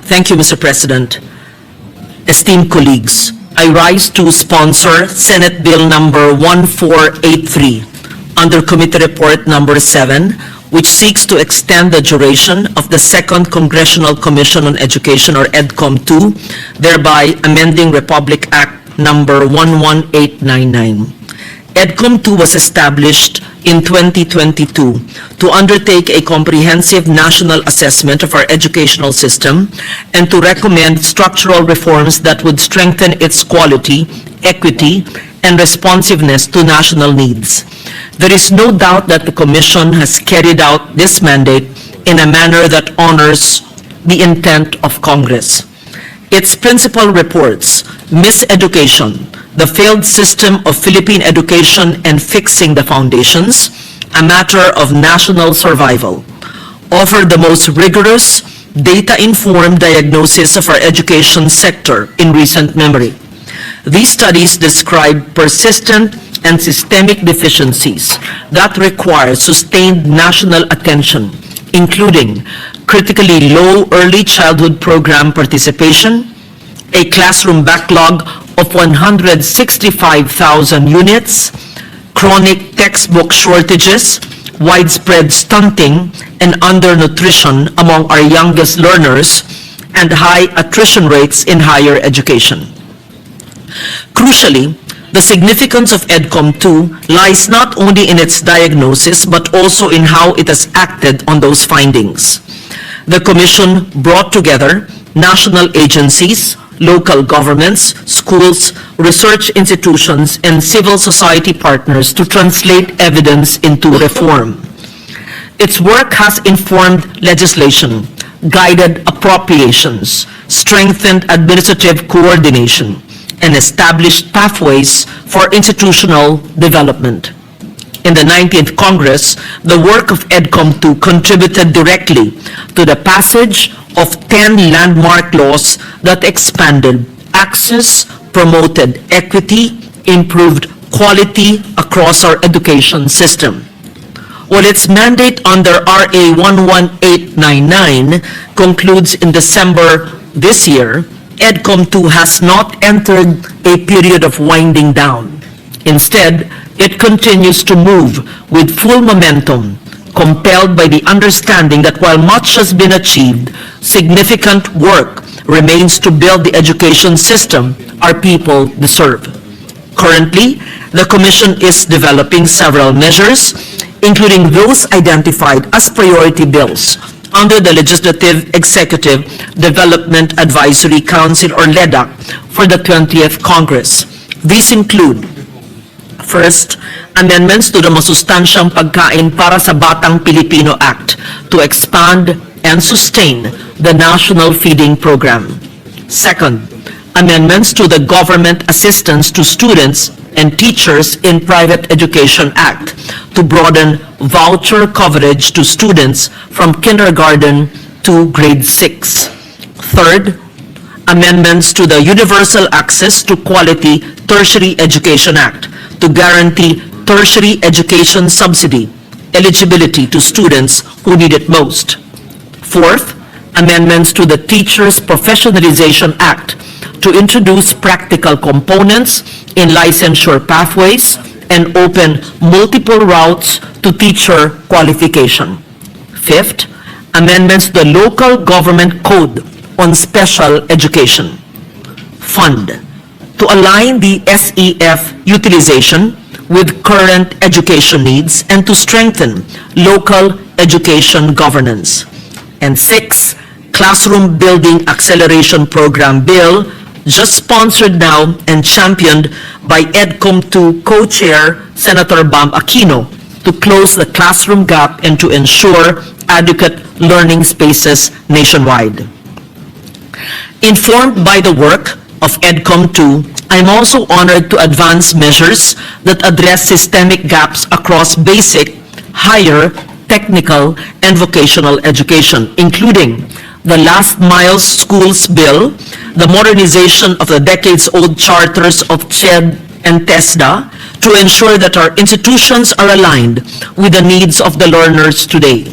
Thank you, Mr. President. Esteemed colleagues, I rise to sponsor Senate Bill number 1483 under Committee Report number 7, which seeks to extend the duration of the Second Congressional Commission on Education, or EDCOM-2, thereby amending Republic Act number 11899. EDCOM-2 was established in 2022 to undertake a comprehensive national assessment of our educational system and to recommend structural reforms that would strengthen its quality, equity, and responsiveness to national needs. There is no doubt that the Commission has carried out this mandate in a manner that honors the intent of Congress. Its principal reports, Miseducation, the Failed System of Philippine Education and Fixing the Foundations, a Matter of National Survival, offer the most rigorous, data-informed diagnosis of our education sector in recent memory. These studies describe persistent and systemic deficiencies that require sustained national attention, including critically low early childhood program participation, a classroom backlog of 165,000 units, chronic textbook shortages, widespread stunting and undernutrition among our youngest learners, and high attrition rates in higher education. Crucially, the significance of EDCOM-2 lies not only in its diagnosis but also in how it has acted on those findings. The Commission brought together national agencies, local governments, schools, research institutions, and civil society partners to translate evidence into reform. Its work has informed legislation, guided appropriations, strengthened administrative coordination, and established pathways for institutional development. In the 19th Congress, the work of EDCOM-2 contributed directly to the passage of 10 landmark laws that expanded access, promoted equity, improved quality across our education system. While its mandate under RA 11899 concludes in December this year, EDCOM-2 has not entered a period of winding down. Instead, it continues to move with full momentum, compelled by the understanding that while much has been achieved, significant work remains to build the education system our people deserve. Currently, the Commission is developing several measures, including those identified as priority bills under the Legislative Executive Development Advisory Council, or LEDAC, for the 20th Congress. These include, first, amendments to the Masustansyang Pagkain para sa Batang Pilipino Act to expand and sustain the National Feeding Program. Second, amendments to the Government Assistance to Students and Teachers in Private Education Act to broaden voucher coverage to students from kindergarten to grade 6. Third, amendments to the Universal Access to Quality Tertiary Education Act to guarantee tertiary education subsidy eligibility to students who need it most. Fourth, amendments to the Teachers Professionalization Act to introduce practical components in licensure pathways and open multiple routes to teacher qualification. Fifth, amendments to the Local Government Code on Special Education Fund to align the SEF utilization with current education needs and to strengthen local education governance. And six, Classroom Building Acceleration Program Bill, just sponsored now and championed by EDCOM-2 co-chair Senator Bam Aquino, to close the classroom gap and to ensure adequate learning spaces nationwide. Informed by the work of EDCOM-2, I'm also honored to advance measures that address systemic gaps across basic, higher, technical, and vocational education, including the Last Mile Schools Bill, the modernization of the decades-old charters of CHED and TESDA to ensure that our institutions are aligned with the needs of the learners today.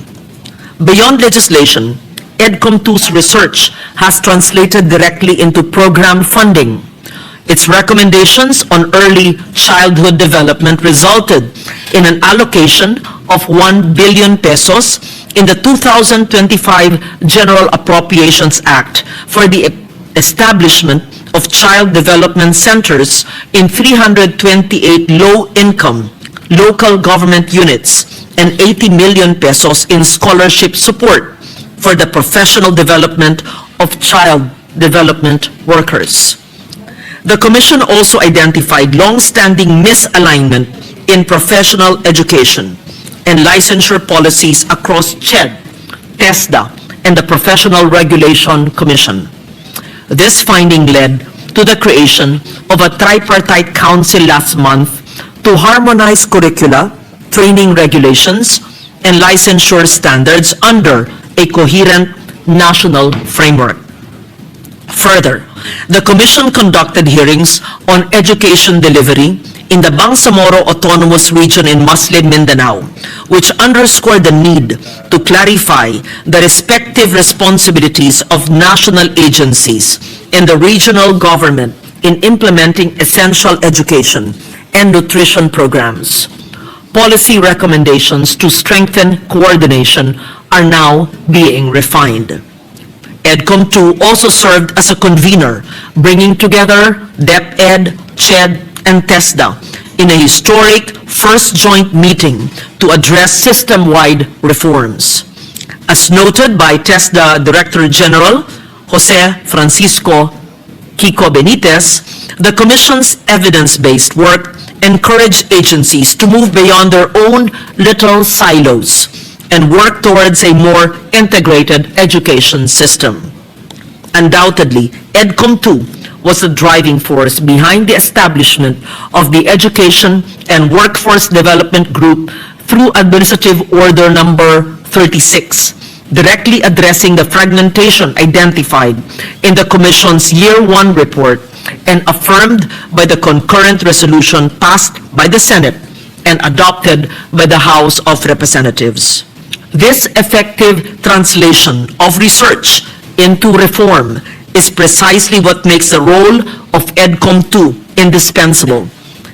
Beyond legislation, EDCOM2's research has translated directly into program funding. Its recommendations on early childhood development resulted in an allocation of 1 billion pesos in the 2025 General Appropriations Act for the establishment of child development centers in 328 low-income local government units and 80 million pesos in scholarship support for the professional development of child development workers. The Commission also identified long-standing misalignment in professional education and licensure policies across CHED, TESDA, and the Professional Regulation Commission. This finding led to the creation of a tripartite council last month to harmonize curricula, training regulations, and licensure standards under a coherent national framework. Further, the Commission conducted hearings on education delivery in the Bangsamoro Autonomous Region in Muslim Mindanao, which underscored the need to clarify the respective responsibilities of national agencies and the regional government in implementing essential education and nutrition programs. Policy recommendations to strengthen coordination are now being refined. EDCOM2 also served as a convener, bringing together DepEd, CHED, and TESDA in a historic first joint meeting to address system-wide reforms. As noted by TESDA Director General Jose Francisco Kiko Benitez, the Commission's evidence-based work encouraged agencies to move beyond their own little silos and work towards a more integrated education system. Undoubtedly, EDCOM2 was the driving force behind the establishment of the Education and Workforce Development Group through Administrative Order Number 36, directly addressing the fragmentation identified in the Commission's Year 1 report and affirmed by the concurrent resolution passed by the Senate and adopted by the House of Representatives. This effective translation of research into reform is precisely what makes the role of EDCOM2 indispensable.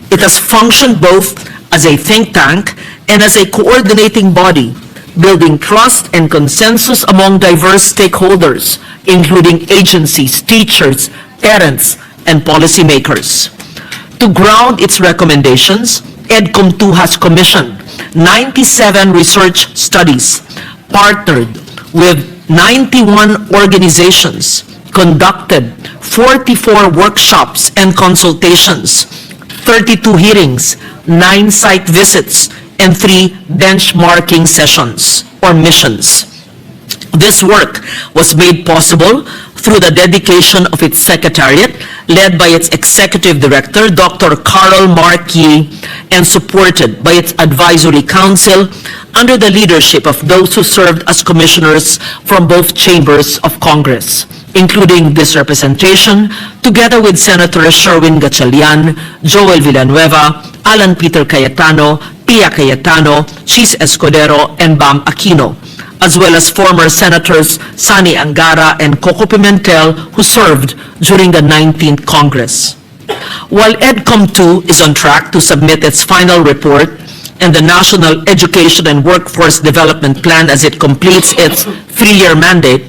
It has functioned both as a think tank and as a coordinating body, building trust and consensus among diverse stakeholders, including agencies, teachers, parents, and policymakers. To ground its recommendations, EDCOM2 has commissioned 97 research studies, partnered with 91 organizations, conducted 44 workshops and consultations, 32 hearings, 9 site visits, and 3 benchmarking sessions or missions. This work was made possible through the dedication of its secretariat, led by its executive director, Dr. Carl Markey, and supported by its advisory council under the leadership of those who served as commissioners from both chambers of Congress, including this representation, together with Senators Sherwin Gatchalian, Joel Villanueva, Alan Peter Cayetano, Pia Cayetano, Chis Escudero, and Bam Aquino, as well as former Senators Sani Angara and Coco Pimentel, who served during the 19th Congress. While EDCOM2 is on track to submit its final report and the National Education and Workforce Development Plan as it completes its 3-year mandate,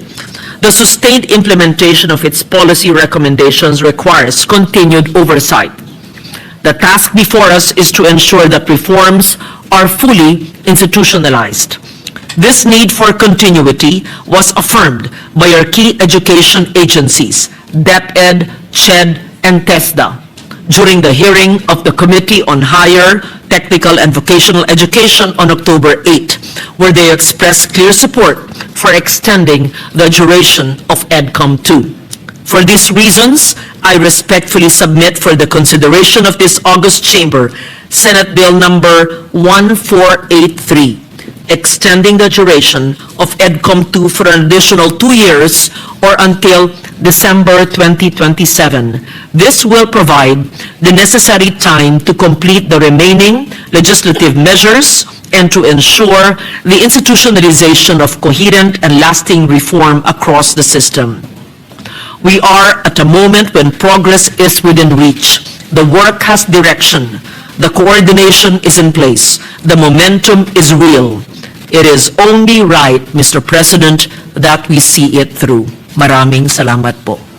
the sustained implementation of its policy recommendations requires continued oversight. The task before us is to ensure that reforms are fully institutionalized. This need for continuity was affirmed by our key education agencies, DepEd, CHED, and TESDA, during the hearing of the Committee on Higher, Technical, and Vocational Education on October 8, where they expressed clear support for extending the duration of EDCOM2. For these reasons, I respectfully submit for the consideration of this August Chamber Senate Bill number 1483, extending the duration of EDCOM 2 for an additional 2 years or until December 2027. This will provide the necessary time to complete the remaining legislative measures and to ensure the institutionalization of coherent and lasting reform across the system. We are at a moment when progress is within reach. The work has direction. The coordination is in place. The momentum is real. It is only right, Mr. President, that we see it through. Maraming salamat po.